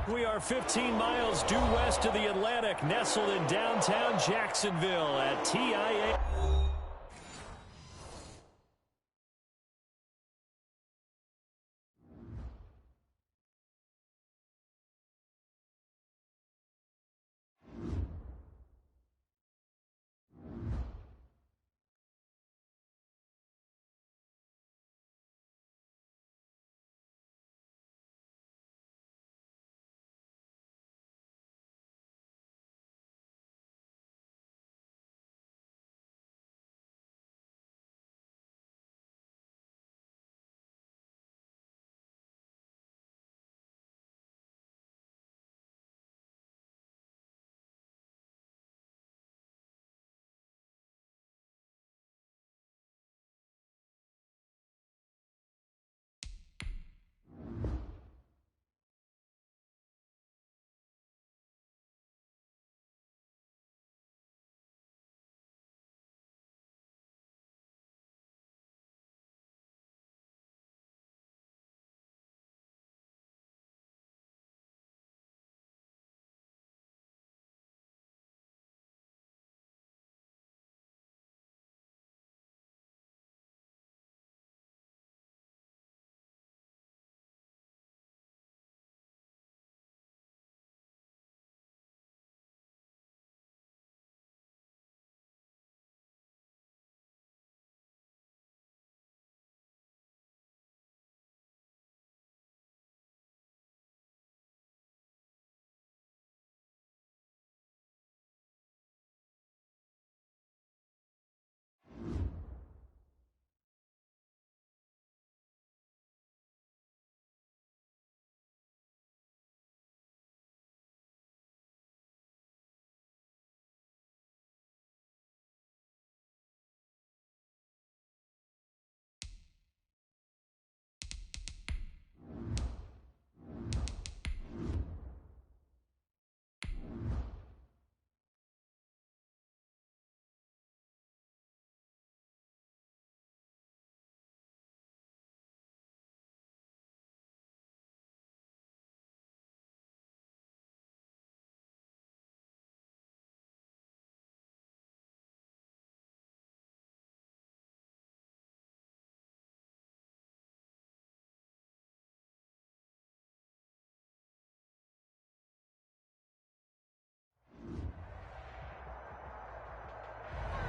We are 15 miles due west of the Atlantic, nestled in downtown Jacksonville at TIA.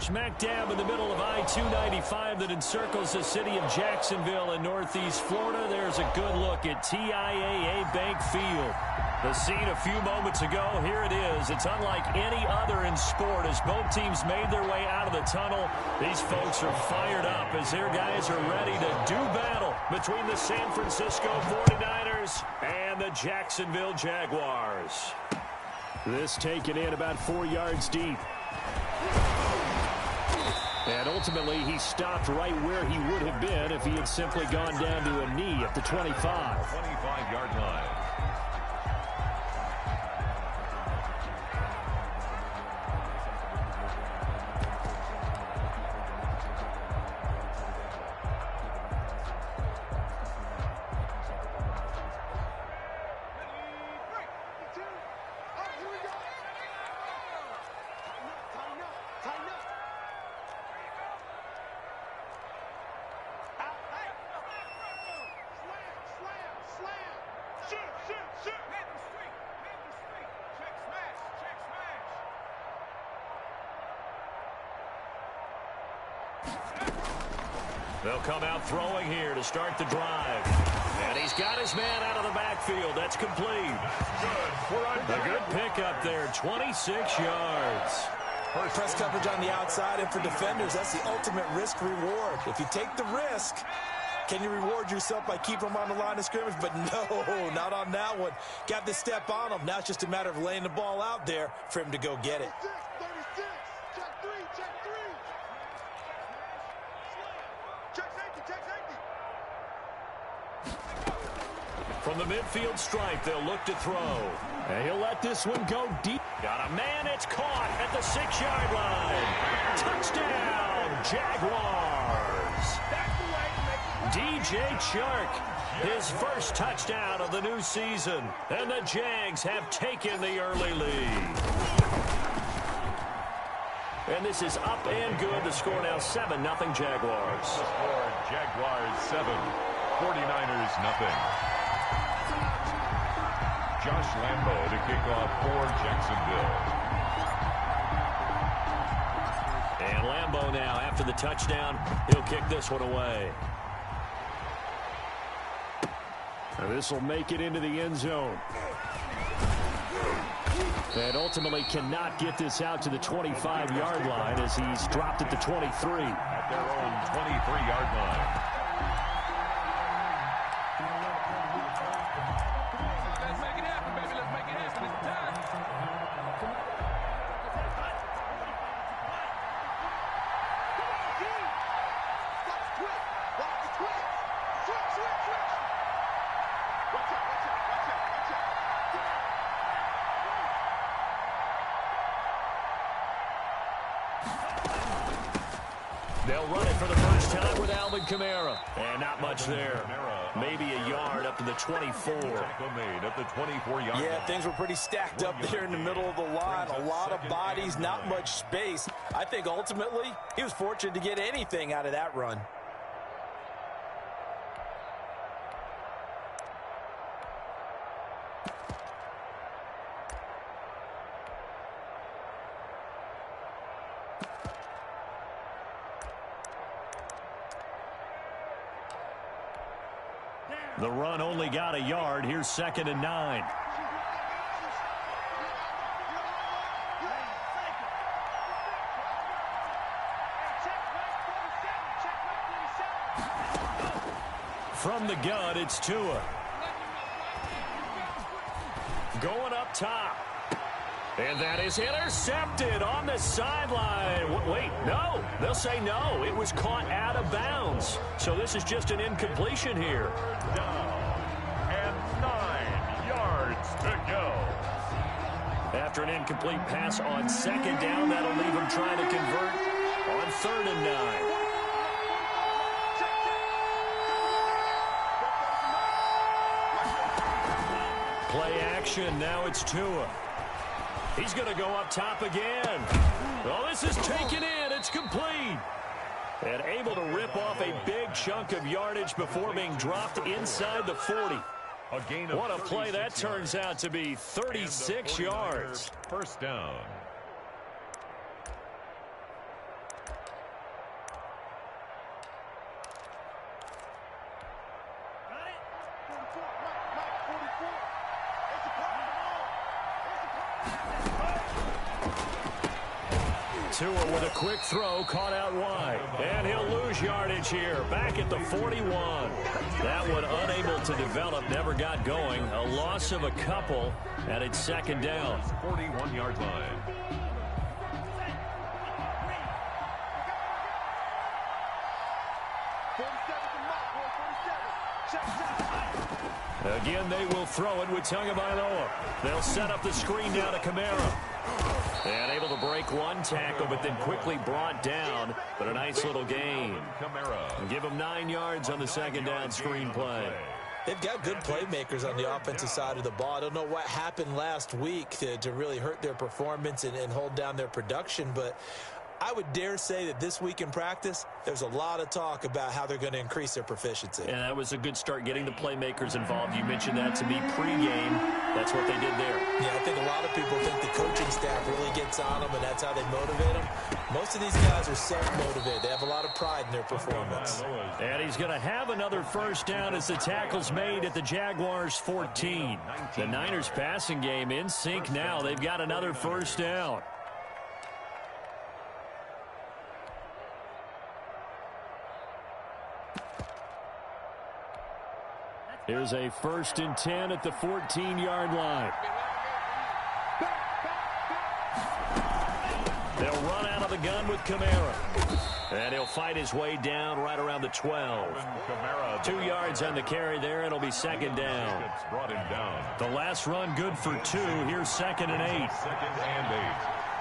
Smack dab in the middle of I-295 that encircles the city of Jacksonville in northeast Florida. There's a good look at TIAA Bank Field. The scene a few moments ago, here it is. It's unlike any other in sport as both teams made their way out of the tunnel. These folks are fired up as their guys are ready to do battle between the San Francisco 49ers and the Jacksonville Jaguars. This taken in about 4 yards deep. And ultimately, he stopped right where he would have been if he had simply gone down to a knee at the 25. 25-yard line. They'll come out throwing here to start the drive. And he's got his man out of the backfield. That's complete. A good pickup there, 26 yards. Press coverage on the outside, and for defenders, that's the ultimate risk-reward. If you take the risk, can you reward yourself by keeping them on the line of scrimmage? But no, not on that one. Got the step on him. Now it's just a matter of laying the ball out there for him to go get it. From the midfield stripe, they'll look to throw. And he'll let this one go deep. Got a man, it's caught at the 6-yard line. Touchdown, Jaguars. DJ Chark his first touchdown of the new season. And the Jags have taken the early lead. And this is up and good. The score now 7-0 Jaguars. The score, Jaguars 7, 49ers nothing. Josh Lambo to kick off for Jacksonville. And Lambo now, after the touchdown, he'll kick this one away. And this will make it into the end zone. And ultimately cannot get this out to the 25-yard line as he's dropped at the 23. At their own 23-yard line. Let's make it happen, baby. Let's make it happen. It's time. They'll run it for the first time with Alvin Kamara. And not much there. Maybe a yard up to the 24. Tackle made at the 24-yard line. Yeah, things were pretty stacked up there in the middle of the line. A lot of bodies, not much space. I think ultimately he was fortunate to get anything out of that run. The run only got a yard. Here's 2nd and 9. From the gun, it's Tua. Going up top. And that is intercepted on the sideline. Wait, no. They'll say no. It was caught out of bounds. So this is just an incompletion here. Down. And 9 yards to go. After an incomplete pass on 2nd down, that'll leave him trying to convert on 3rd and 9. Play action. Now it's Tua. He's going to go up top again. Oh, this is taken in. It's complete. And able to rip off a big chunk of yardage before being dropped inside the 40. What a play that turns out to be. 36 yards. First down. Tua with a quick throw, caught out wide. And he'll lose yardage here, back at the 41. That one unable to develop, never got going. A loss of a couple, and it's 2nd down. 41-yard line. Again, they will throw it with Tagovailoa. They'll set up the screen down to Kamara. And able to break one tackle, but then quickly brought down. But a nice little gain. Kamara. Give him 9 yards on the 2nd down screen play. They've got good playmakers on the offensive side of the ball. I don't know what happened last week to really hurt their performance and hold down their production, but I would dare say that this week in practice, there's a lot of talk about how they're going to increase their proficiency. And that was a good start, getting the playmakers involved. You mentioned that to me pregame. That's what they did there. Yeah, I think a lot of people think the coaching staff really gets on them, and that's how they motivate them. Most of these guys are self-motivated. They have a lot of pride in their performance. And he's going to have another first down as the tackle's made at the Jaguars 14. The Niners passing game in sync now. They've got another first down. Here's a 1st and 10 at the 14-yard line. They'll run out of the gun with Kamara. And he'll fight his way down right around the 12. 2 yards on the carry there, and it'll be 2nd down. Brought him down. The last run good for 2. Here's 2nd and 8. 2nd and 8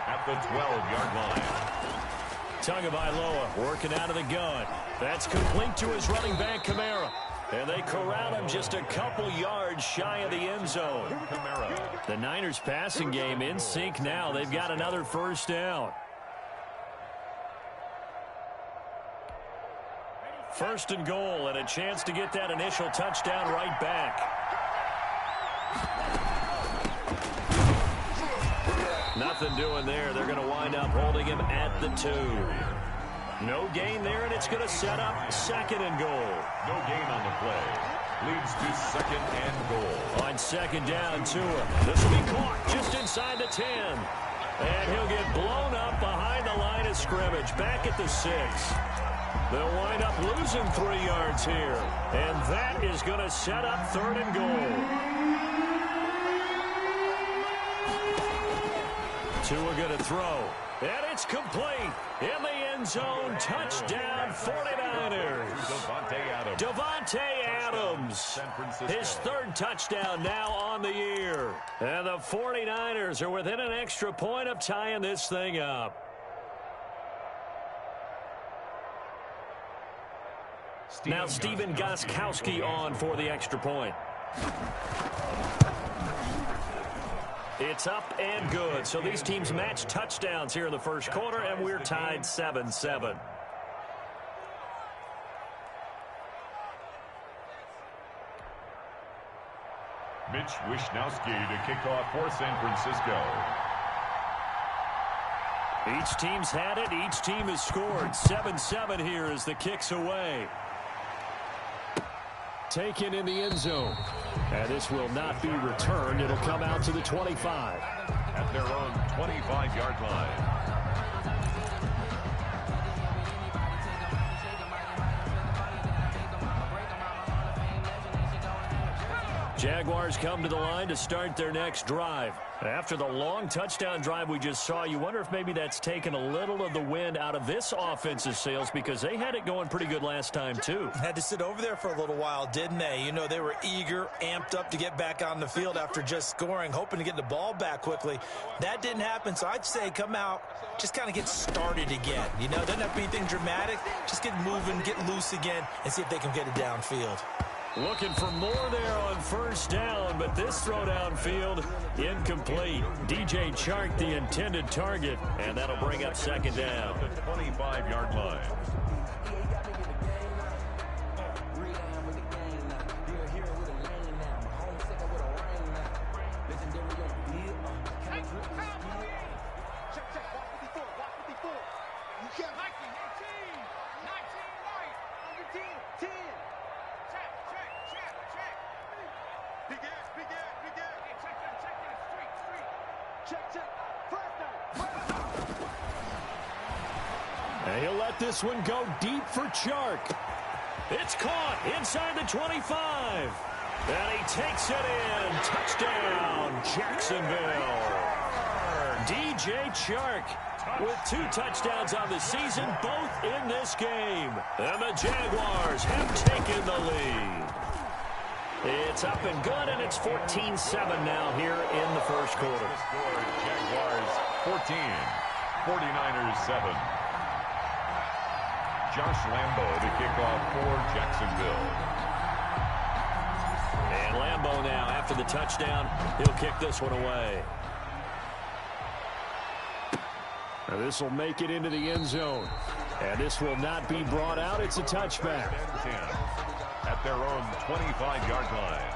at the 12-yard line. Tagovailoa working out of the gun. That's complete to his running back, Kamara. And they corral him just a couple yards shy of the end zone. The Niners passing game in sync now. They've got another first down. First and goal, and a chance to get that initial touchdown right back. Nothing doing there. They're going to wind up holding him at the 2. No gain there, and it's going to set up second and goal. No gain on the play. Leads to second and goal. On second down, Tua. This will be caught just inside the 10. And he'll get blown up behind the line of scrimmage. Back at the 6. They'll wind up losing 3 yards here. And that is going to set up third and goal. Tua going to throw. And it's complete. In the end zone, touchdown 49ers. Davante Adams. His third touchdown now on the year. And the 49ers are within an extra point of tying this thing up. Now Stephen Gostkowski on for the extra point. It's up and good. So these teams match touchdowns here in the first quarter, and we're tied 7-7. Mitch Wishnowski to kick off for San Francisco. Each team's had it. Each team has scored. 7-7 here as the kick's away. Taken in the end zone. And this will not be returned. It'll come out to the 25. At their own 25-yard line. Jaguars come to the line to start their next drive. After the long touchdown drive we just saw, you wonder if maybe that's taken a little of the wind out of this offense's sails, because they had it going pretty good last time too. Had to sit over there for a little while, didn't they? You know, they were eager, amped up to get back on the field after just scoring, hoping to get the ball back quickly. That didn't happen, so I'd say come out, just kind of get started again. You know, doesn't have to be anything dramatic. Just get moving, get loose again, and see if they can get it downfield. Looking for more there on first down, but this throw downfield incomplete. DJ Chark the intended target, and that'll bring up second down. The 25-yard line. And he'll let this one go deep for Chark. It's caught inside the 25. And he takes it in. Touchdown, Jacksonville. DJ Chark with 2 touchdowns on the season, both in this game. And the Jaguars have taken the lead. It's up and good, and it's 14-7 now here in the first quarter. Jaguars 14, 49ers 7. Josh Lambo to kick off for Jacksonville. And Lambo now, after the touchdown, he'll kick this one away. Now this will make it into the end zone. And this will not be brought out. It's a touchback. At their own 25-yard line.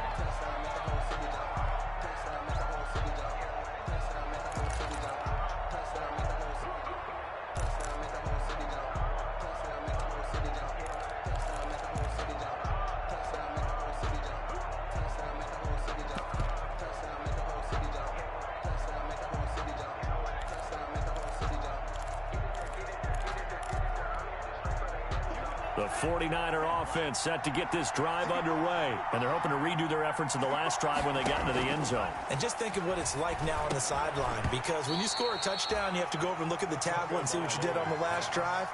The 49er offense set to get this drive underway. And they're hoping to redo their efforts in the last drive when they got into the end zone. And just think of what it's like now on the sideline, because when you score a touchdown, you have to go over and look at the tablet and see what you did on the last drive.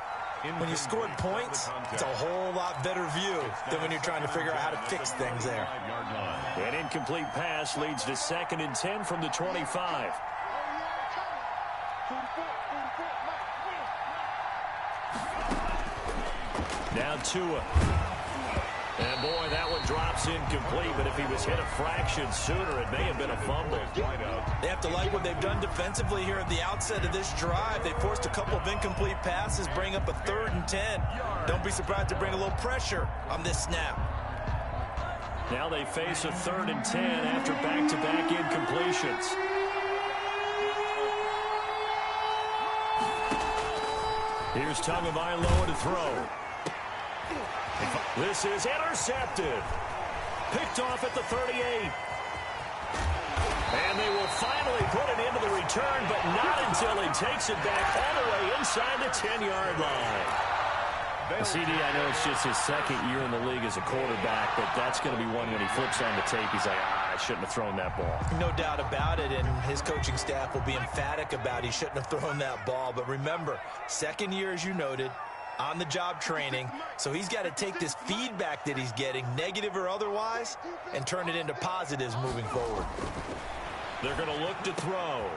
When you scored points, it's a whole lot better view than when you're trying to figure out how to fix things there. An incomplete pass leads to 2nd and 10 from the 25. Now Tua. And, boy, that one drops incomplete, but if he was hit a fraction sooner, it may have been a fumble. They have to like what they've done defensively here at the outset of this drive. They forced a couple of incomplete passes, bring up a 3rd and 10. Don't be surprised to bring a little pressure on this snap. Now they face a 3rd and 10 after back-to-back incompletions. Here's Tagovailoa to throw. This is intercepted. Picked off at the 38. And they will finally put it into the return, but not until he takes it back all the way inside the 10-yard line. CD, I know it's just his 2nd year in the league as a quarterback, but that's going to be one when he flips on the tape. He's like, I shouldn't have thrown that ball. No doubt about it, and his coaching staff will be emphatic about he shouldn't have thrown that ball. But remember, 2nd year, as you noted, on-the-job training, so he's got to take this feedback that he's getting, negative or otherwise, and turn it into positives moving forward. They're going to look to throw.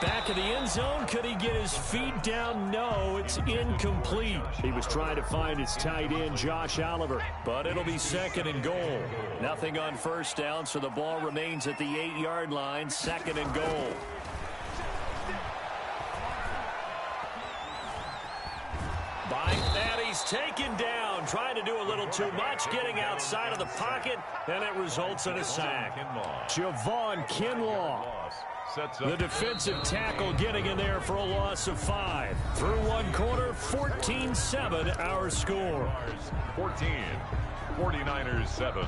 Back of the end zone. Could he get his feet down? No, it's incomplete. He was trying to find his tight end, Josh Oliver, but it'll be 2nd and goal. Nothing on 1st down, so the ball remains at the 8-yard line, 2nd and goal. And he's taken down, trying to do a little too much, getting outside of the pocket, and it results in a sack. Javon Kinlaw, the defensive tackle, getting in there for a loss of 5. Through 1 quarter, 14-7 our score. 14, 49ers 7.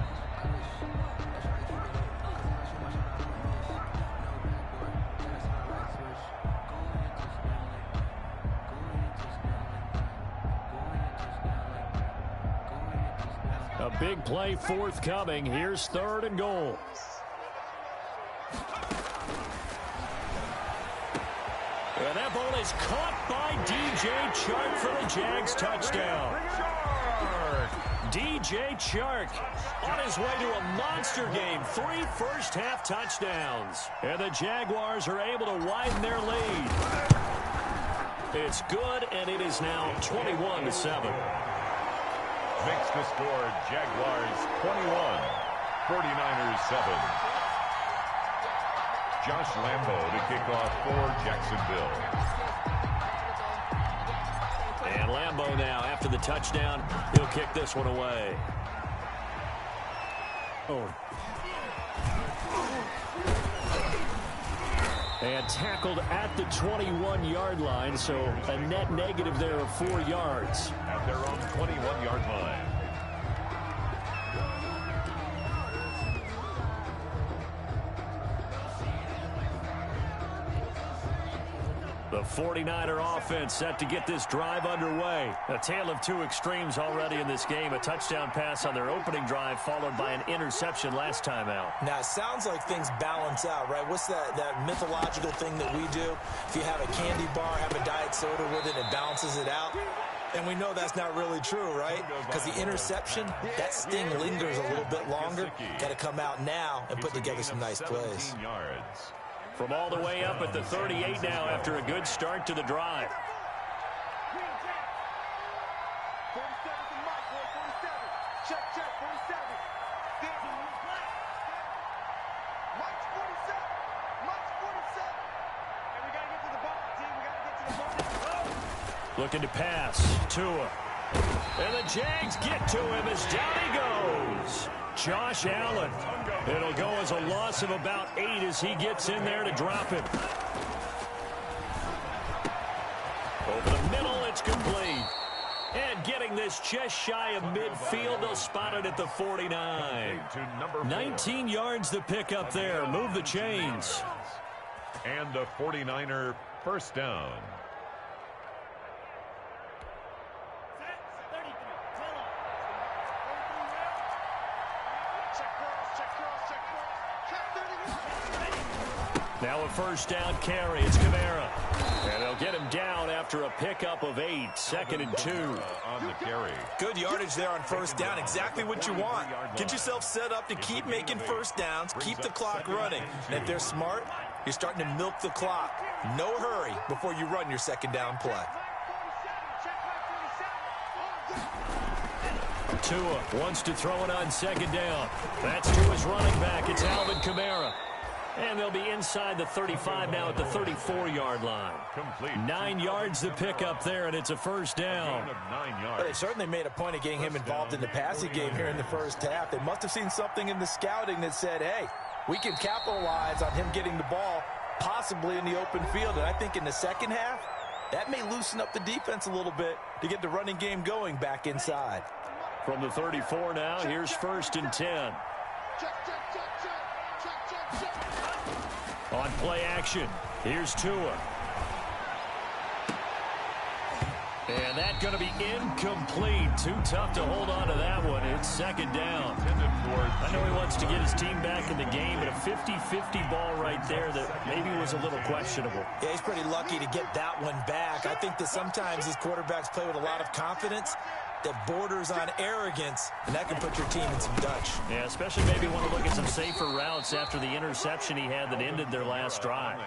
A big play forthcoming. Here's 3rd and goal. And that ball is caught by DJ Chark for the Jags touchdown. DJ Chark on his way to a monster game. 3 first-half touchdowns. And the Jaguars are able to widen their lead. It's good, and it is now 21-7. Makes the score Jaguars 21, 49ers 7. Josh Lambo to kick off for Jacksonville. And Lambo now, after the touchdown, he'll kick this one away. And tackled at the 21-yard line, so a net negative there of 4 yards. At their own 21-yard line. The 49er offense set to get this drive underway. A tale of 2 extremes already in this game. A touchdown pass on their opening drive followed by an interception last time out. Now, it sounds like things balance out, right? What's that mythological thing that we do? If you have a candy bar, have a diet soda with it, it balances it out. And we know that's not really true, right? Because the interception, that sting lingers a little bit longer. Got to come out now and put together some nice plays. From all the way up at the 38 now after a good start to the drive. Looking to pass. Tua. And the Jags get to him as down he goes. Josh Allen. It'll go as a loss of about 8 as he gets in there to drop him. Over the middle, it's complete. And getting this just shy of midfield, they'll spot it at the 49. 19 yards to pick up there. Move the chains. And a 49er first down. Now a first down carry. It's Kamara. And they'll get him down after a pickup of 8. 2nd and 2. On the carry. Good yardage there on first down. Exactly what you want. Get yourself set up to keep making first downs. Keep the clock running. And if they're smart, you're starting to milk the clock. No hurry before you run your second down play. Tua wants to throw it on second down. That's to his running back. It's Alvin Kamara. And they'll be inside the 35 now at the 34-yard line. 9 yards to pick up there, and it's a first down. But they certainly made a point of getting him involved in the passing game here in the first half. They must have seen something in the scouting that said, hey, we can capitalize on him getting the ball possibly in the open field. And I think in the second half, that may loosen up the defense a little bit to get the running game going back inside. From the 34 now, here's 1st and 10. On play action, here's Tua. And that's going to be incomplete. Too tough to hold on to that one. It's second down. I know he wants to get his team back in the game, but a 50-50 ball right there that maybe was a little questionable. Yeah, he's pretty lucky to get that one back. I think that sometimes these quarterbacks play with a lot of confidence that borders on arrogance, and that can put your team in some Dutch. Yeah, especially maybe want to look at some safer routes after the interception he had that ended their last drive.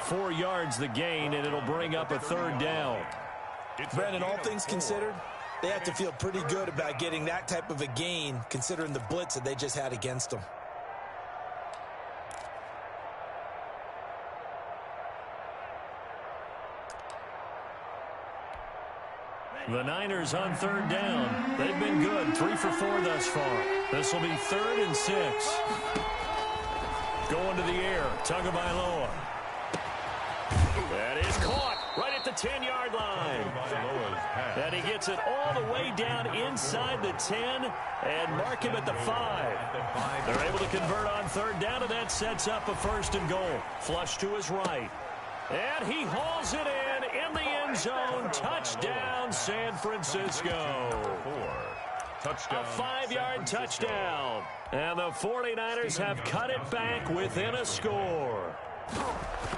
4 yards the gain, and it'll bring up a third down. Brandon, all things considered, they have to feel pretty good about getting that type of a gain, considering the blitz that they just had against them. The Niners on third down. They've been good, 3 for 4 thus far. This will be 3rd and 6. Going to the air, Tagovailoa. That is caught right at the 10-yard line. And he gets it all the way down inside the 10 and mark him at the 5. They're able to convert on third down, and that sets up a 1st and goal. Flush to his right. And he hauls it in the end zone. Touchdown, San Francisco. A 5-yard touchdown. And the 49ers have cut it back within a score.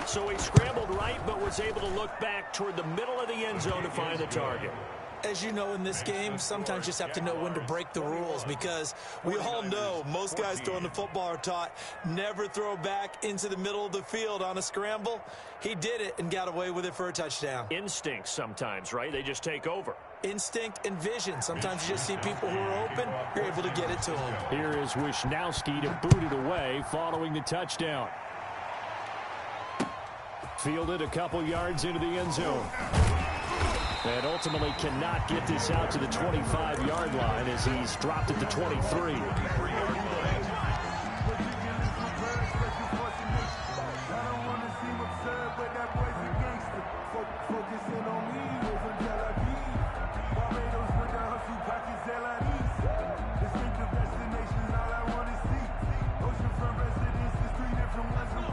So he scrambled right, but was able to look back toward the middle of the end zone to find the target. As you know, in this game, sometimes you just have to know when to break the rules, because we all know most guys throwing the football are taught never throw back into the middle of the field on a scramble. He did it and got away with it for a touchdown. Instinct sometimes, right? They just take over. Instinct and vision. Sometimes you just see people who are open, you're able to get it to them. Here is Wisnowski to boot it away following the touchdown. Fielded a couple yards into the end zone. And ultimately cannot get this out to the 25-yard line as he's dropped it to 23.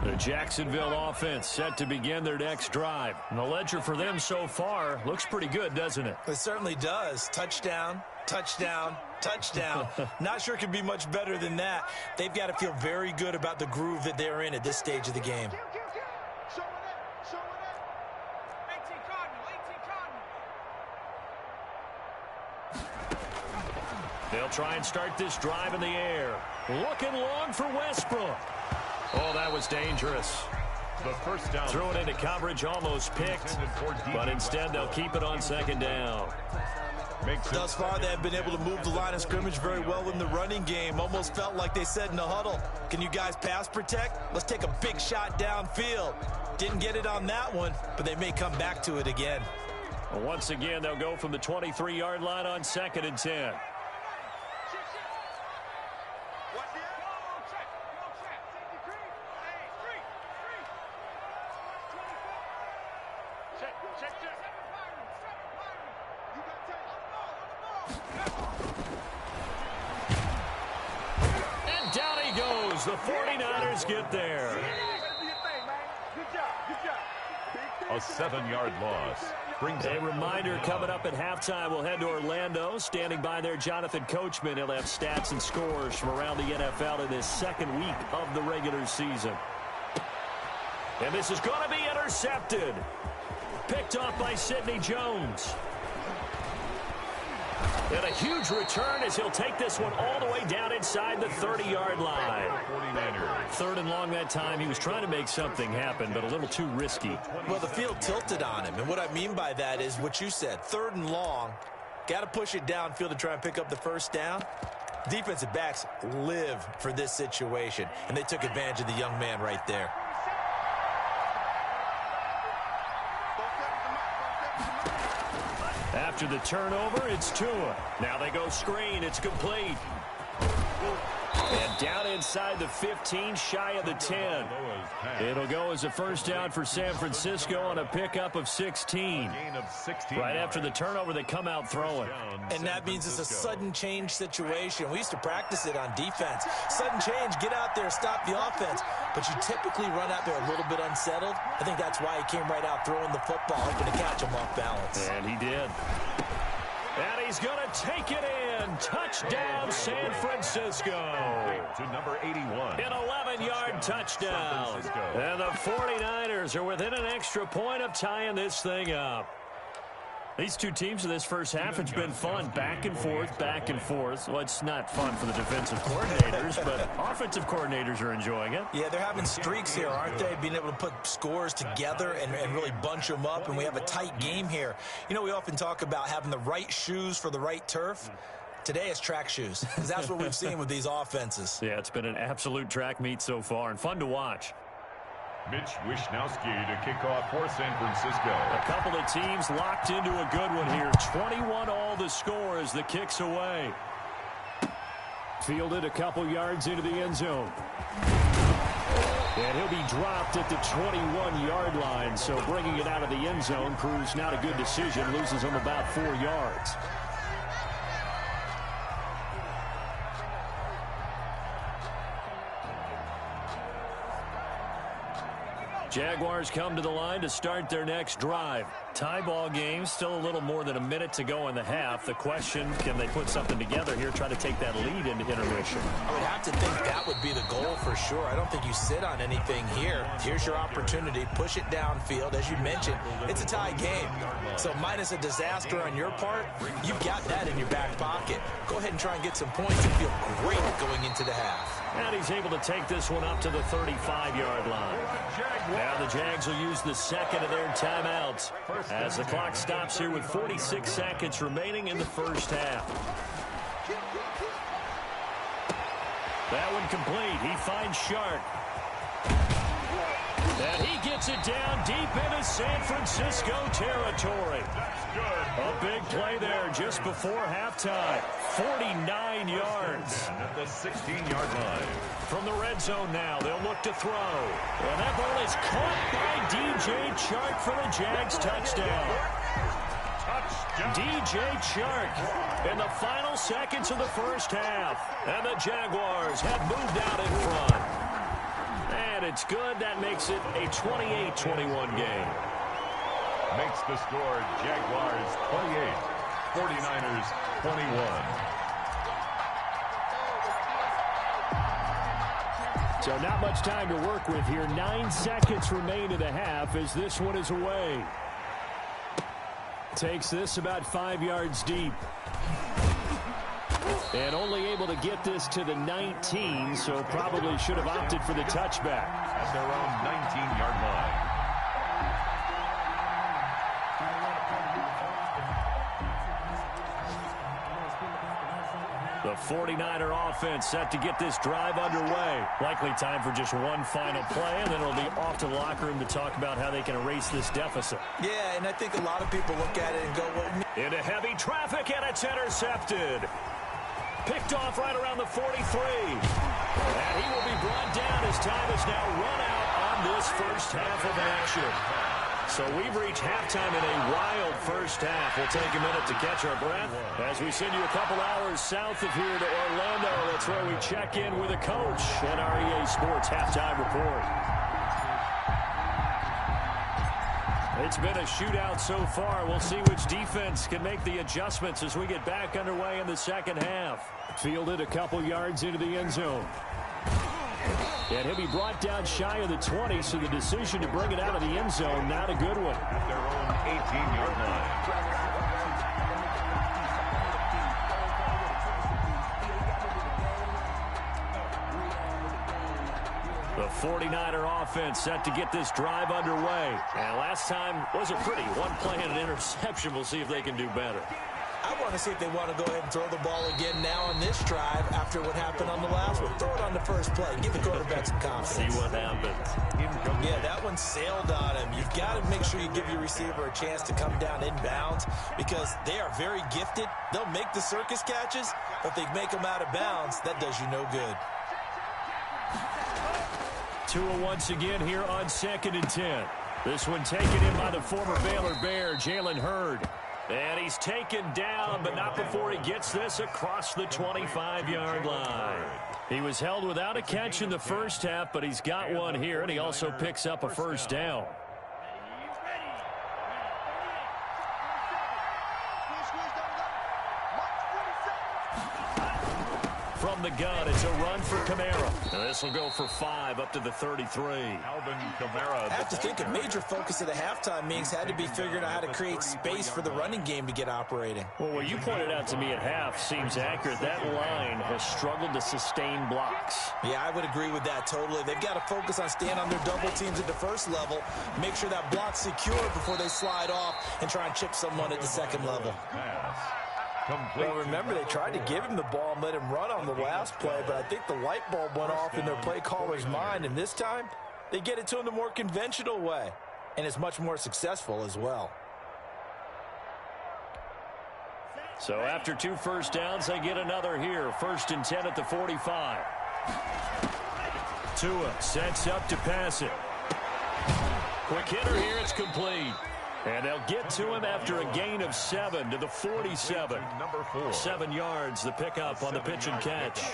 The Jacksonville offense set to begin their next drive. And the ledger for them so far looks pretty good, doesn't it? It certainly does. Touchdown, touchdown, touchdown. Not sure it could be much better than that. They've got to feel very good about the groove that they're in at this stage of the game. They'll try and start this drive in the air. Looking long for Westbrook. Oh, that was dangerous. The first down. Threw it into coverage, almost picked. But instead, they'll keep it on second down. Thus far, they have been able to move the line of scrimmage very well in the running game. Almost felt like they said in the huddle, can you guys pass protect? Let's take a big shot downfield. Didn't get it on that one, but they may come back to it again. Well, once again, they'll go from the 23-yard line on 2nd and 10. And down he goes. The 49ers get there. A 7-yard loss. Brings a reminder coming up at halftime. We'll head to Orlando. Standing by there, Jonathan Coachman. He'll have stats and scores from around the NFL in this second week of the regular season. And this is going to be intercepted. Picked off by Sidney Jones. And a huge return as he'll take this one all the way down inside the 30-yard line. 3rd and long that time. He was trying to make something happen, but a little too risky. Well, the field tilted on him, and what I mean by that is what you said. 3rd and long. Got to push it downfield to try and pick up the first down. Defensive backs live for this situation, and they took advantage of the young man right there. After the turnover, it's Tua. Now they go screen. It's complete. And down inside the 15, shy of the 10. It'll go as a first down for San Francisco on a pickup of 16. Right after the turnover, they come out throwing. And that means it's a sudden change situation. We used to practice it on defense. Sudden change, get out there, stop the offense. But you typically run out there a little bit unsettled. I think that's why he came right out throwing the football, hoping to catch him off balance. And he did. And he's going to take it in. Touchdown, San Francisco. To number 81. An 11-yard touchdown. And the 49ers are within an extra point of tying this thing up. These two teams in this first half, it's been fun. Back and forth, back and forth. Well, it's not fun for the defensive coordinators, but offensive coordinators are enjoying it. Yeah, they're having streaks here, aren't they? Being able to put scores together and really bunch them up, and we have a tight game here. You know, we often talk about having the right shoes for the right turf. Today it's track shoes, because that's what we've seen with these offenses. Yeah, it's been an absolute track meet so far, and fun to watch. Mitch Wishnowsky to kick off for San Francisco. A couple of teams locked into a good one here. 21 all the score as the kick's away. Fielded a couple yards into the end zone. And he'll be dropped at the 21-yard line. So bringing it out of the end zone proves not a good decision. Loses him about 4 yards. Jaguars come to the line to start their next drive. Tie ball game, still a little more than a minute to go in the half. The question, can they put something together here, try to take that lead into intermission? I would have to think that would be the goal for sure. I don't think you sit on anything here. Here's your opportunity. Push it downfield. As you mentioned, it's a tie game. So minus a disaster on your part, you've got that in your back pocket. Go ahead and try and get some points and feel great going into the half. And he's able to take this one up to the 35-yard line. Now the Jags will use the second of their timeouts as the clock stops here with 46 seconds remaining in the first half. That one complete. He finds Shark. And he gets it down deep into San Francisco territory. A big play there just before halftime. 49 yards. At the 16-yard line. From the red zone now, they'll look to throw. And that ball is caught by DJ Chark for the Jags touchdown. DJ Chark in the final seconds of the first half. And the Jaguars have moved out in front. And it's good. That makes it a 28-21 game. Makes the score Jaguars 28, 49ers 21. So not much time to work with here. 9 seconds remain in the half as this one is away. Takes this about 5 yards deep. And only able to get this to the 19, so probably should have opted for the touchback. At their own 19-yard line. The 49er offense set to get this drive underway. Likely time for just one final play, and then it'll be off to the locker room to talk about how they can erase this deficit. Yeah, and I think a lot of people look at it and go, well, into heavy traffic, and it's intercepted. Picked off right around the 43. And he will be brought down as time is now run out on this first half of action. So we've reached halftime in a wild first half. We'll take a minute to catch our breath as we send you a couple hours south of here to Orlando. That's where we check in with a coach at our EA Sports Halftime Report. It's been a shootout so far. We'll see which defense can make the adjustments as we get back underway in the second half. Fielded a couple yards into the end zone. And he'll be brought down shy of the 20, so the decision to bring it out of the end zone, not a good one. At their own 18-yard line. The 49er offense set to get this drive underway. And last time was a pretty one play and an interception. We'll see if they can do better. I want to see if they want to go ahead and throw the ball again now on this drive after what happened on the last one. Throw it on the first play. Give the quarterback some confidence. See what happens. Yeah, that one sailed on him. You've got to make sure you give your receiver a chance to come down inbounds because they are very gifted. They'll make the circus catches, but if they make them out of bounds, that does you no good. Tua once again here on 2nd and 10. This one taken in by the former Baylor Bear, Jalen Hurd. And he's taken down, but not before he gets this across the 25-yard line. He was held without a catch in the first half, but he's got one here, and he also picks up a first down. From the gun, it's a run for Kamara. This will go for 5 up to the 33. Alvin Kamara. I have to think a major focus of the halftime meetings had to be figuring out how to create space for the running game to get operating. Well, what you pointed out to me at half seems accurate. That line has struggled to sustain blocks. Yeah, I would agree with that totally. They've got to focus on staying on their double teams at the first level, make sure that block's secure before they slide off and try and chip someone at the second level. Well, remember, they tried to give him the ball and let him run on the last play, but I think the light bulb went off in their play caller's mind, and this time, they get it to him the more conventional way, and it's much more successful as well. So after 2 first downs, they get another here. 1st and 10 at the 45. Tua sets up to pass it. Quick hitter here, it's complete. And they'll get to him after a gain of 7 to the 47. 7 yards, the pickup on the pitch and catch.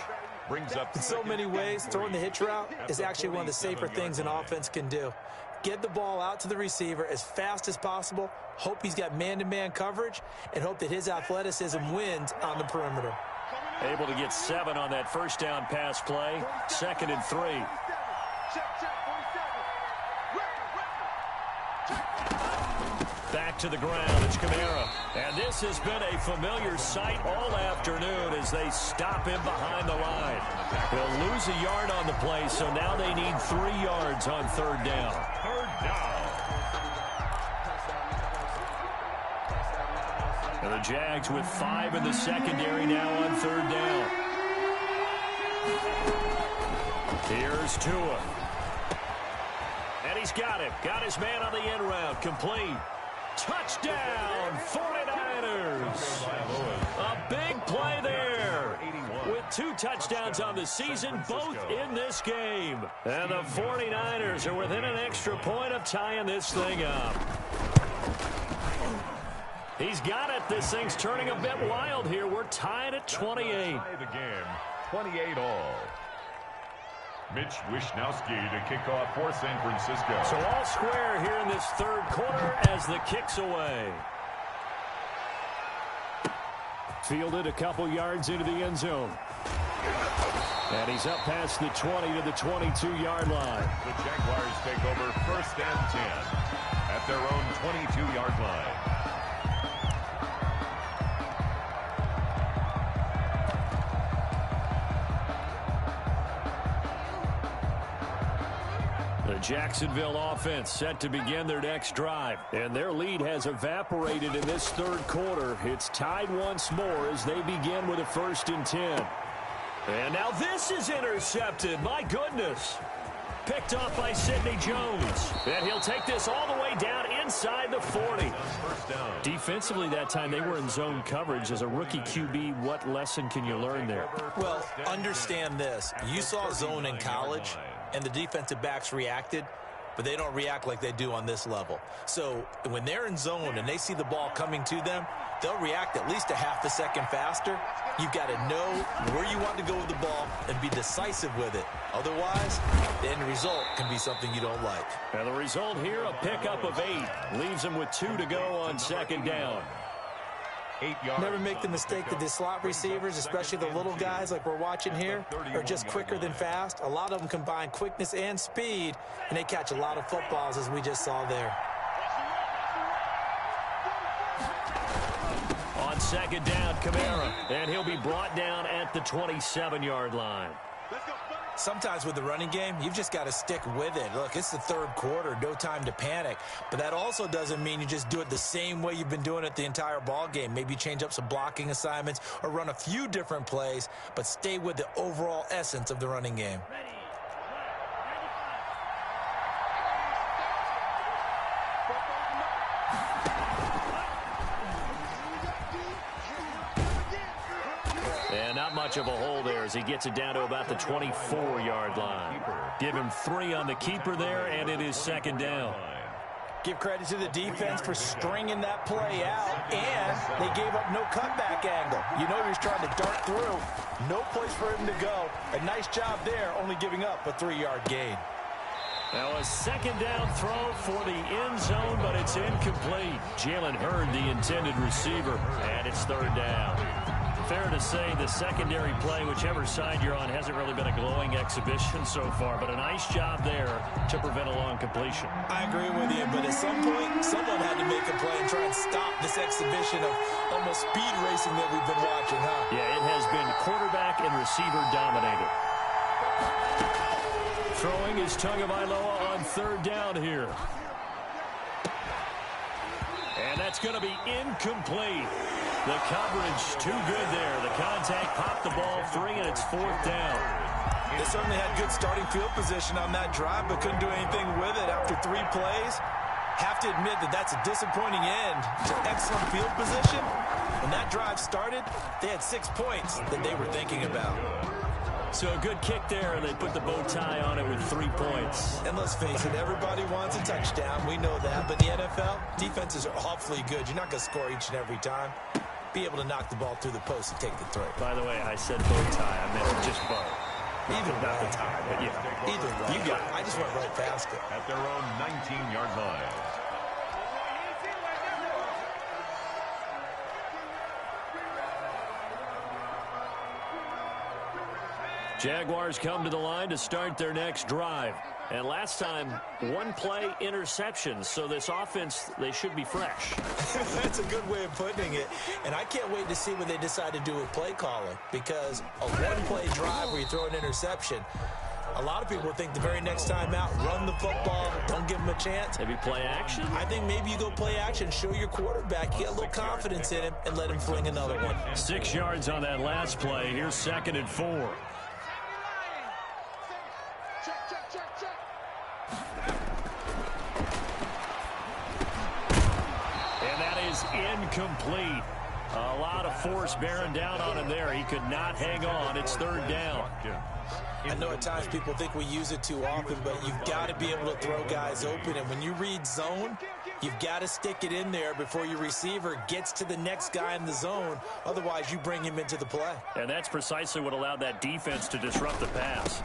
In so many ways, throwing the hitch route is actually one of the safer things an offense can do. Get the ball out to the receiver as fast as possible, hope he's got man-to-man coverage, and hope that his athleticism wins on the perimeter. Able to get 7 on that first down pass play. 2nd and 3. Back to the ground, it's Kamara. And this has been a familiar sight all afternoon as they stop him behind the line. They'll lose a yard on the play, so now they need 3 yards on 3rd down. 3rd down. And the Jags with 5 in the secondary now on 3rd down. Here's Tua. And he's got it. Got his man on the end route. Complete. Touchdown, 49ers. A big play there. With 2 touchdowns on the season, both in this game. And the 49ers are within an extra point of tying this thing up. He's got it. This thing's turning a bit wild here. We're tied at 28. The game, 28 all. Mitch Wishnowski to kick off for San Francisco. So all square here in this 3rd quarter as the kick's away. Fielded a couple yards into the end zone. And he's up past the 20 to the 22-yard line. The Jaguars take over 1st and 10 at their own 22-yard line. The Jacksonville offense set to begin their next drive. And their lead has evaporated in this 3rd quarter. It's tied once more as they begin with a 1st and 10. And now this is intercepted. My goodness. Picked off by Sidney Jones. And he'll take this all the way down inside the 40. Defensively that time, they were in zone coverage. As a rookie QB, what lesson can you learn there? Well, understand this. You saw zone in college, and the defensive backs reacted, but they don't react like they do on this level. So when they're in zone and they see the ball coming to them, they'll react at least a half a second faster. You've got to know where you want to go with the ball and be decisive with it. Otherwise, the end result can be something you don't like. And the result here, a pickup of 8. Leaves them with 2 to go on 2nd down. 8 yards. Never make the mistake that the slot receivers, especially the little guys like we're watching here, are just quicker than fast. A lot of them combine quickness and speed, and they catch a lot of footballs, as we just saw there. On 2nd down, Kamara, and he'll be brought down at the 27-yard line. Sometimes with the running game, you've just got to stick with it. Look, it's the third quarter, no time to panic. But that also doesn't mean you just do it the same way you've been doing it the entire ball game. Maybe change up some blocking assignments or run a few different plays, but stay with the overall essence of the running game. And not much of a hole there as he gets it down to about the 24-yard line. Give him 3 on the keeper there, and it is second down. Give credit to the defense for stringing that play out, and they gave up no cutback angle. You know he was trying to dart through. No place for him to go. A nice job there, only giving up a 3-yard gain. Now a second down throw for the end zone, but it's incomplete. Jalen Hurd, the intended receiver, and it's third down. Fair to say the secondary play, whichever side you're on, hasn't really been a glowing exhibition so far, but a nice job there to prevent a long completion. I agree with you, but at some point, someone had to make a play and try and stop this exhibition of almost speed racing that we've been watching, huh? Yeah, it has been quarterback and receiver dominated. Throwing is Tagovailoa on third down here. And that's going to be incomplete. The coverage too good there. The contact popped the ball free, and it's fourth down. They certainly had good starting field position on that drive, but couldn't do anything with it after 3 plays. Have to admit that that's a disappointing end to excellent field position. When that drive started, they had 6 points that they were thinking about. So a good kick there, and they put the bow tie on it with 3 points. And let's face it, everybody wants a touchdown. We know that. But the NFL, defenses are awfully good. You're not going to score each and every time. Be able to knock the ball through the post and take the throw. By the way, I said bow tie. I meant just bow. Even not the tie, but yeah. Either way. You got it. I just went right past it. At their own 19-yard line. Jaguars come to the line to start their next drive. And last time, 1 play interceptions. So this offense, they should be fresh. That's a good way of putting it. And I can't wait to see what they decide to do with play calling. Because a 1-play drive where you throw an interception, a lot of people think the very next time out, run the football, don't give them a chance. Maybe play action? I think maybe you go play action, show your quarterback, get a little confidence in him, and let him fling another one. 6 yards on that last play. Here's 2nd and 4. Incomplete. A lot of force bearing down on him there. He could not hang on. It's third down. I know at times people think we use it too often, but you've got to be able to throw guys open. And when you read zone, you've got to stick it in there before your receiver gets to the next guy in the zone. Otherwise, you bring him into the play. And that's precisely what allowed that defense to disrupt the pass.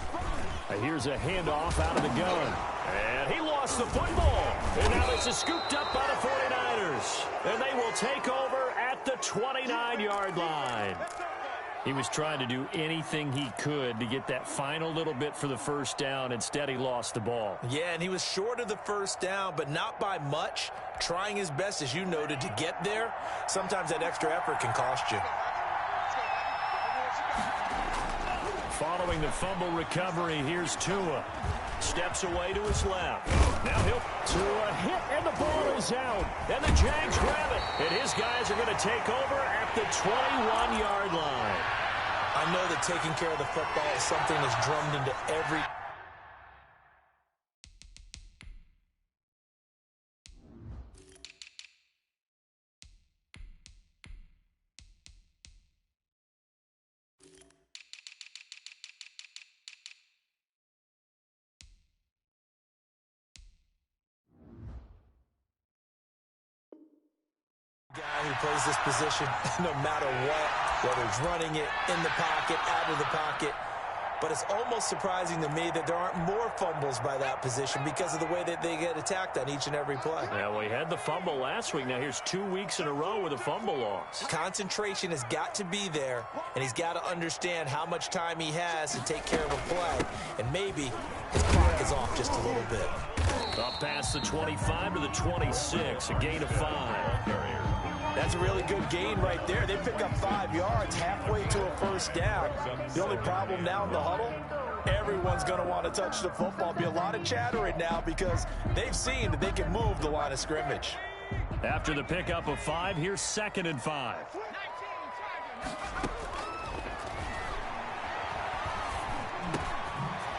Here's a handoff out of the gun. And he lost the football. And now it's scooped up by the 49ers. And they will take over at the 29-yard line. He was trying to do anything he could to get that final little bit for the first down. Instead, he lost the ball. Yeah, and he was short of the first down, but not by much. Trying his best, as you noted, to get there. Sometimes that extra effort can cost you. Following the fumble recovery, here's Tua. Steps away to his left. Now he'll to a hit, and the ball is out. And the Jags grab it. And his guys are going to take over at the 21-yard line. I know that taking care of the football is something that's drummed into every... guy who plays this position no matter what, whether he's running it in the pocket, out of the pocket. But it's almost surprising to me that there aren't more fumbles by that position because of the way that they get attacked on each and every play. Yeah, well, he had the fumble last week. Now here's 2 weeks in a row with a fumble loss. Concentration has got to be there, and he's got to understand how much time he has to take care of a play. And maybe his clock is off just a little bit. Up past the 25 to the 26, a gain of 5. That's a really good gain right there. They pick up 5 yards halfway to a first down. The only problem now in the huddle, everyone's going to want to touch the football. Be a lot of chattering now because they've seen that they can move the line of scrimmage. After the pickup of 5, here's 2nd and 5.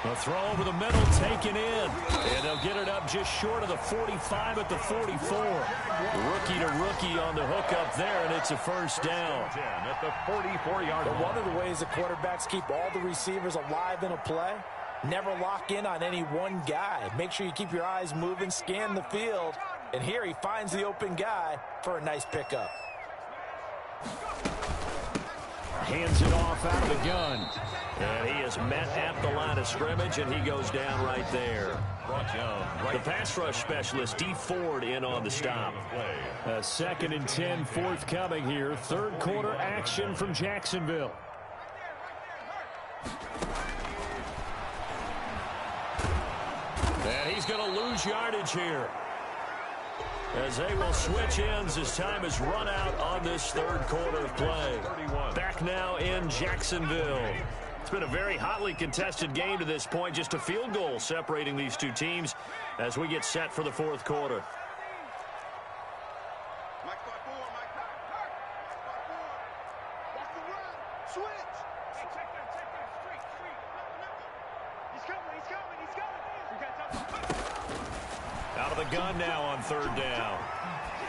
The throw over the middle taken in. And they'll get it up just short of the 45 at the 44. Rookie to rookie on the hook up there, and it's a first down. At the 44-yard line. One of the ways the quarterbacks keep all the receivers alive in a play, never lock in on any one guy. Make sure you keep your eyes moving, scan the field. And here he finds the open guy for a nice pickup. Hands it off out of the gun. And he is met at the line of scrimmage, and he goes down right there. The pass rush specialist, D. Ford, in on the stop. 2nd and 10 forthcoming here. Third quarter action from Jacksonville. And he's going to lose yardage here, as they will switch ends as time has run out on this third quarter of play. Back now in Jacksonville. It's been a very hotly contested game to this point. Just a field goal separating these two teams as we get set for the fourth quarter. Out of the gun now on third down.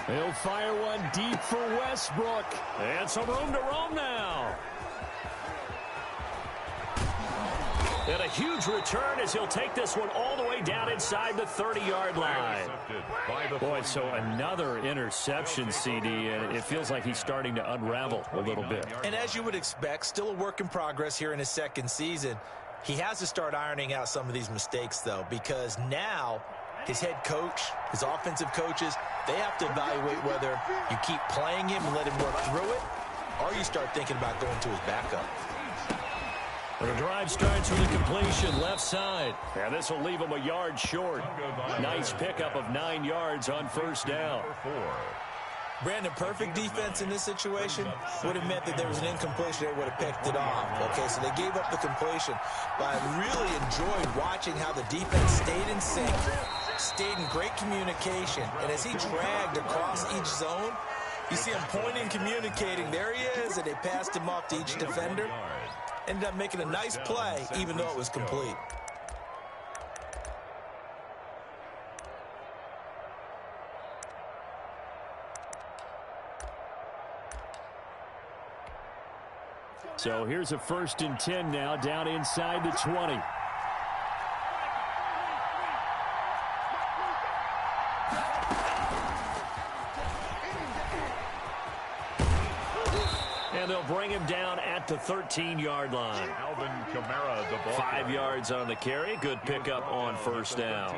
He'll fire one deep for Westbrook. And some room to roam now. And a huge return as he'll take this one all the way down inside the 30-yard line. Boy, so another interception, CD, and it feels like he's starting to unravel a little bit. And as you would expect, still a work in progress here in his second season. He has to start ironing out some of these mistakes, though, because now his head coach, his offensive coaches, they have to evaluate whether you keep playing him and let him work through it, or you start thinking about going to his backup. The drive starts with a completion left side. And this will leave him a yard short. Nice pickup of 9 yards on first down. Brandon, perfect defense in this situation would have meant that there was an incompletion. They would have picked it off. Okay, so they gave up the completion. But I really enjoyed watching how the defense stayed in sync, stayed in great communication. And as he dragged across each zone, you see him pointing, communicating. There he is, and they passed him off to each defender. Ended up making a nice play, even though it was complete. So here's a 1st and 10 now, down inside the 20. And they'll bring him down at the 13-yard line. Alvin Kamara, the ball. 5 yards on the carry. Good pickup on first down.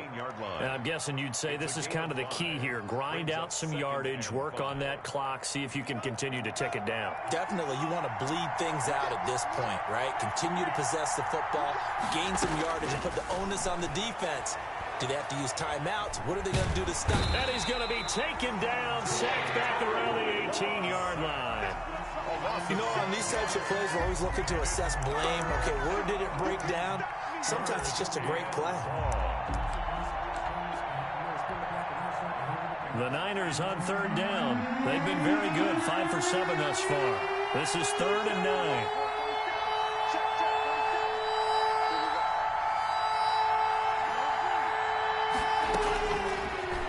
And I'm guessing you'd say this is kind of the key here. Grind out some yardage, work on that clock, see if you can continue to tick it down. Definitely, you want to bleed things out at this point, right? Continue to possess the football, gain some yardage, and put the onus on the defense. Do they have to use timeouts? What are they going to do to stop? And he's going to be taken down, sacked back around the 18-yard line. You know, on these types of plays, we're always looking to assess blame. Okay, where did it break down? Sometimes it's just a great play. The Niners on third down. They've been very good, 5 for 7 thus far. This is 3rd and 9.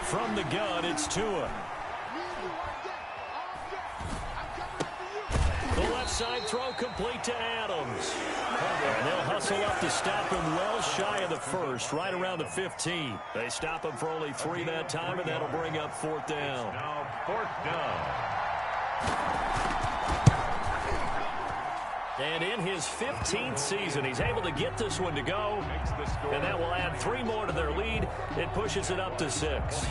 From the gun, it's Tua. The left side throw complete to Adams. And they'll hustle up to stop him well shy of the first, right around the 15. They stop him for only 3 that time, and that'll bring up 4th down. Now 4th down. And in his 15th season, he's able to get this one to go. And that will add 3 more to their lead. It pushes it up to 6.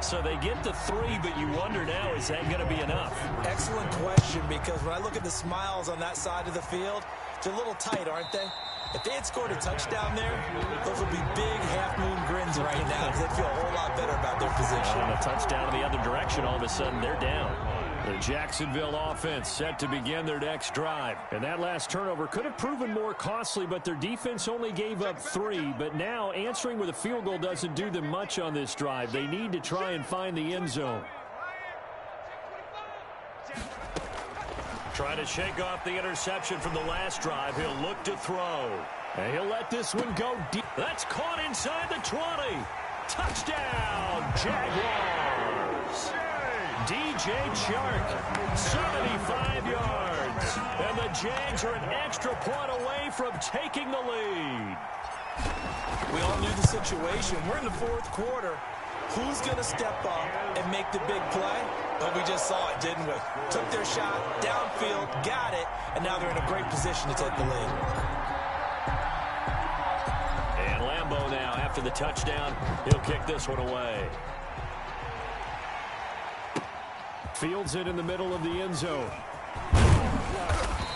So they get to 3, but you wonder now, is that going to be enough? Excellent question, because when I look at the smiles on that side of the field, they're a little tight, aren't they? If they had scored a touchdown there, those would be big half-moon grins right now, because they'd feel a whole lot better about their position. And a touchdown in the other direction, all of a sudden, they're down. The Jacksonville offense set to begin their next drive. And that last turnover could have proven more costly, but their defense only gave up 3. But now answering with a field goal doesn't do them much on this drive. They need to try and find the end zone. Trying to shake off the interception from the last drive. He'll look to throw. And he'll let this one go deep. That's caught inside the 20. Touchdown, Jaguars. DJ Chark, 75 yards. And the Jags are an extra point away from taking the lead. We all knew the situation. We're in the fourth quarter. Who's going to step up and make the big play? But we just saw it, didn't we? Took their shot, downfield, got it, and now they're in a great position to take the lead. And Lambeau now, after the touchdown, he'll kick this one away. Fields it in the middle of the end zone.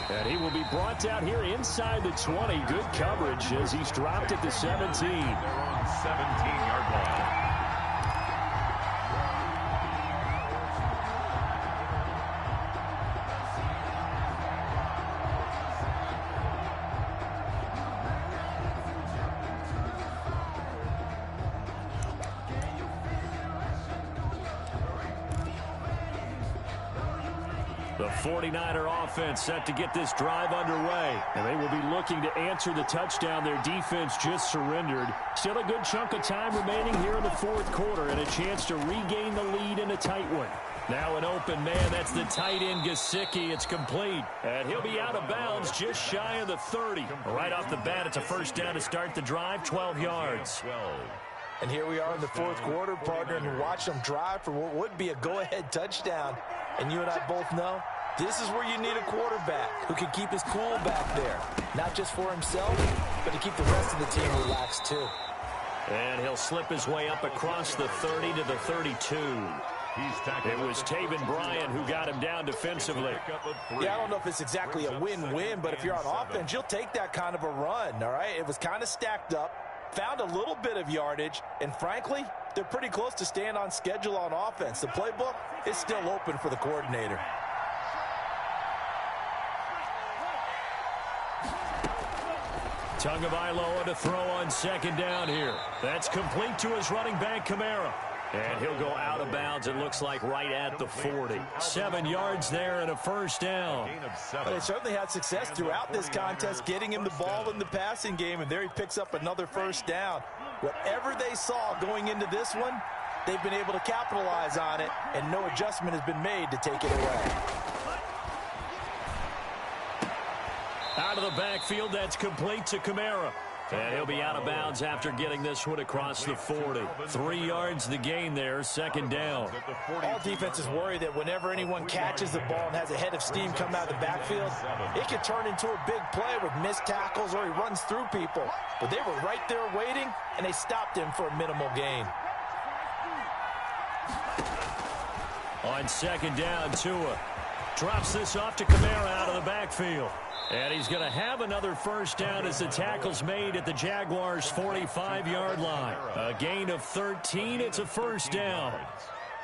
And he will be brought down here inside the 20. Good coverage as he's dropped at the 17. They're on 17-yard line. The 49er offense set to get this drive underway. And they will be looking to answer the touchdown their defense just surrendered. Still a good chunk of time remaining here in the fourth quarter and a chance to regain the lead in a tight one. Now an open man. That's the tight end Gesicki. It's complete. And he'll be out of bounds just shy of the 30. Right off the bat, it's a first down to start the drive, 12 yards. And here we are in the fourth quarter, partner, and watch them drive for what would be a go-ahead touchdown. And you and I both know this is where you need a quarterback who can keep his cool back there. Not just for himself, but to keep the rest of the team relaxed too. And he'll slip his way up across the 30 to the 32. It was Taven Bryan who got him down defensively. Yeah, I don't know if it's exactly a win-win, but if you're on offense, you'll take that kind of a run, all right? It was kind of stacked up, found a little bit of yardage, and frankly, they're pretty close to staying on schedule on offense. The playbook is still open for the coordinator. Tagovailoa to throw on second down here. That's complete to his running back, Kamara. And he'll go out of bounds, it looks like, right at the 40. 7 yards there and a first down. But they certainly had success throughout this contest, getting him the ball in the passing game, and there he picks up another first down. Whatever they saw going into this one, they've been able to capitalize on it, and no adjustment has been made to take it away. Out of the backfield, that's complete to Kamara. And he'll be out of bounds after getting this one across the 40. 3 yards the gain there, second down. All defenses worry that whenever anyone catches the ball and has a head of steam come out of the backfield, it could turn into a big play with missed tackles or he runs through people. But they were right there waiting, and they stopped him for a minimal gain. On second down, Tua drops this off to Kamara out of the backfield. And he's going to have another first down as the tackle's made at the Jaguars' 45-yard line. A gain of 13, it's a first down.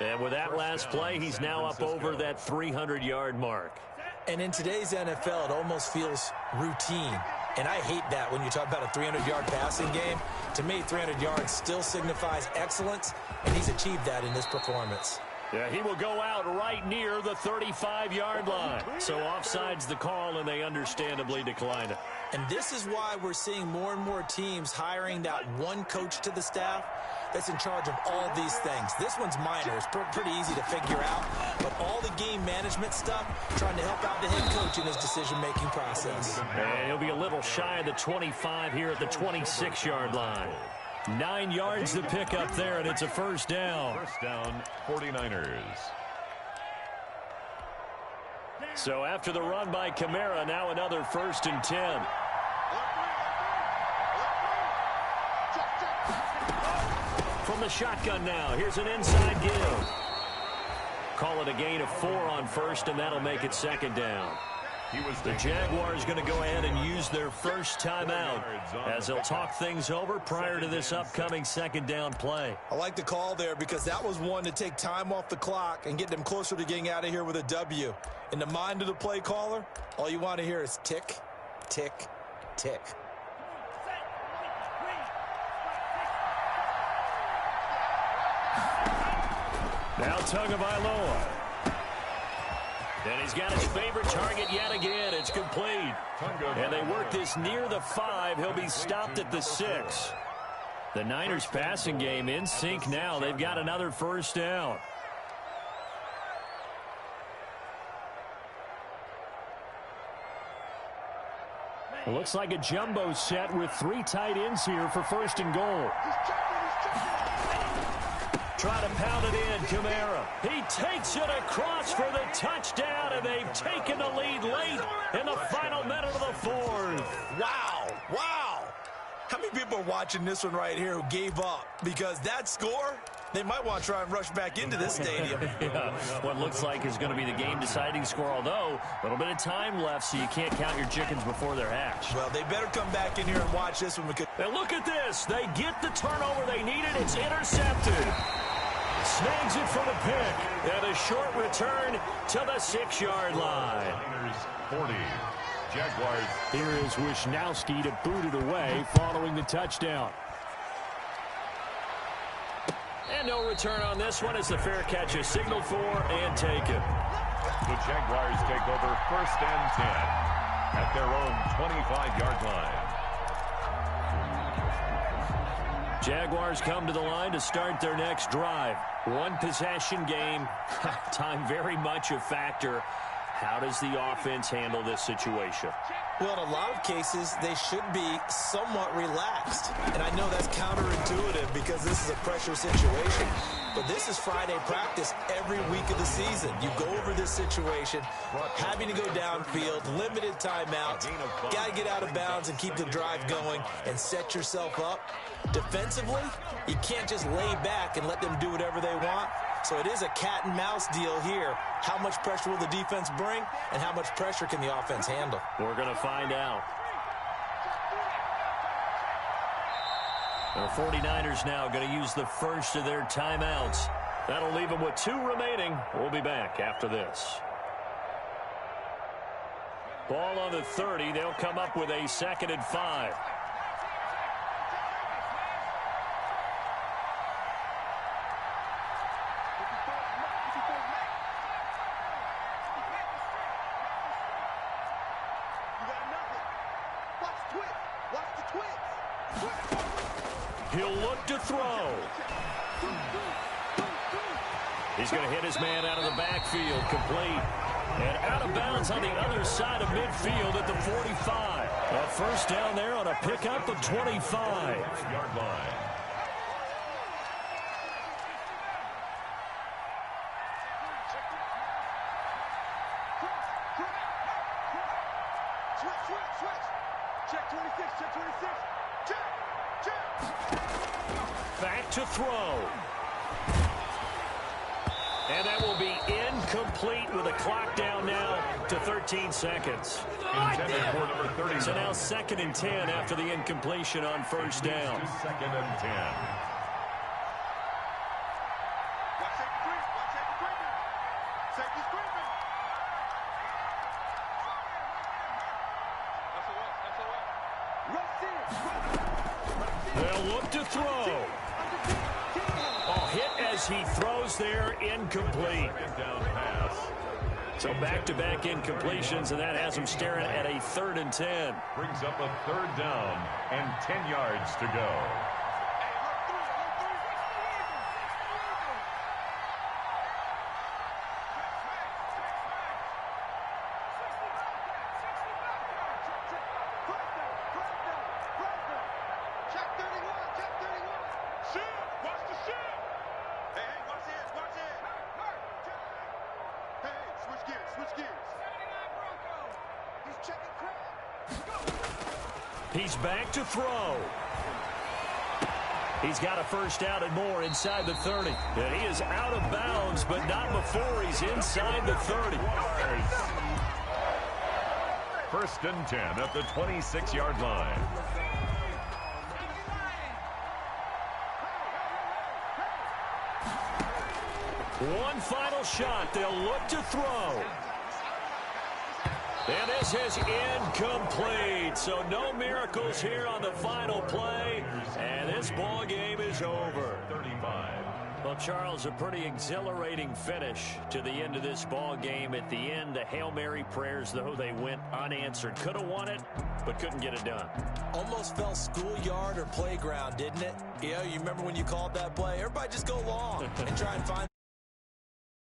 And with that last play, he's now up over that 300-yard mark. And in today's NFL, it almost feels routine. And I hate that when you talk about a 300-yard passing game. To me, 300 yards still signifies excellence, and he's achieved that in this performance. Yeah, he will go out right near the 35-yard line. So offside's the call, and they understandably decline it. And this is why we're seeing more and more teams hiring that one coach to the staff that's in charge of all these things. This one's minor. It's pretty easy to figure out. But all the game management stuff, trying to help out the head coach in his decision-making process. And he'll be a little shy of the 25 here at the 26-yard line. 9 yards to pick up there, and it's a first down. First down, 49ers. So after the run by Kamara, now another 1st and 10. From the shotgun now, here's an inside give. Call it a gain of 4 on first, and that'll make it second down. The Jaguars going to go ahead and use their first timeout as they'll talk things over prior to this upcoming second down play. I like the call there because that was one to take time off the clock and get them closer to getting out of here with a W. In the mind of the play caller, all you want to hear is tick, tick, tick. Now Tagovailoa. And he's got his favorite target yet again. It's complete. And they work this near the 5. He'll be stopped at the 6. The Niners passing game in sync now. They've got another first down. It looks like a jumbo set with 3 tight ends here for first and goal. Try to pound it in, Kamara. He takes it across for the touchdown, and they've taken the lead late in the final minute of the 4th. Wow, wow. How many people are watching this one right here who gave up? Because that score, they might want to try and rush back into this stadium. Yeah, what looks like is going to be the game-deciding score, although a little bit of time left, so you can't count your chickens before they're hatched. Well, they better come back in here and watch this one. And look at this. They get the turnover they needed. It's intercepted. Snags it for the pick. And a short return to the 6-yard line. 40. Jaguars. Here is Wisnowski to boot it away following the touchdown. And no return on this one as the fair catch is signaled for and taken. The Jaguars take over first and 10 at their own 25-yard line. Jaguars come to the line to start their next drive. One possession game. Time very much a factor. How does the offense handle this situation? Well, in a lot of cases, they should be somewhat relaxed. And I know that's counterintuitive because this is a pressure situation. But this is Friday practice every week of the season. You go over this situation, having to go downfield, limited timeouts, got to get out of bounds and keep the drive going and set yourself up. Defensively, you can't just lay back and let them do whatever they want. So it is a cat and mouse deal here. How much pressure will the defense bring and how much pressure can the offense handle? We're going to find out. The 49ers now going to use the first of their timeouts. That'll leave them with 2 remaining. We'll be back after this. Ball on the 30. They'll come up with a 2nd and 5. He'll look to throw. He's going to hit his man out of the backfield, complete. And out of bounds on the other side of midfield at the 45. A first down there on a pickup of 25-yard line. Back to throw. And that will be incomplete with a clock down now to 13 seconds. So now 2nd and 10 after the incompletion on first down. 2nd and 10. They'll look to throw. Hit as he throws there, incomplete. So back-to-back incompletions, and that has him staring at a 3rd and 10. Brings up a 3rd down and 10 yards to go. He's back to throw. He's got a first down and more inside the 30. And he is out of bounds, but not before he's inside the 30. First and 10 at the 26-yard line. One final shot. They'll look to throw. And this is incomplete. So no miracles here on the final play. And this ball game is over. 35. Well, Charles, a pretty exhilarating finish to the end of this ball game. At the end, the Hail Mary prayers, though, they went unanswered. Could have won it, but couldn't get it done. Almost felt schoolyard or playground, didn't it? You know, you remember when you called that play? Everybody just go long and try and find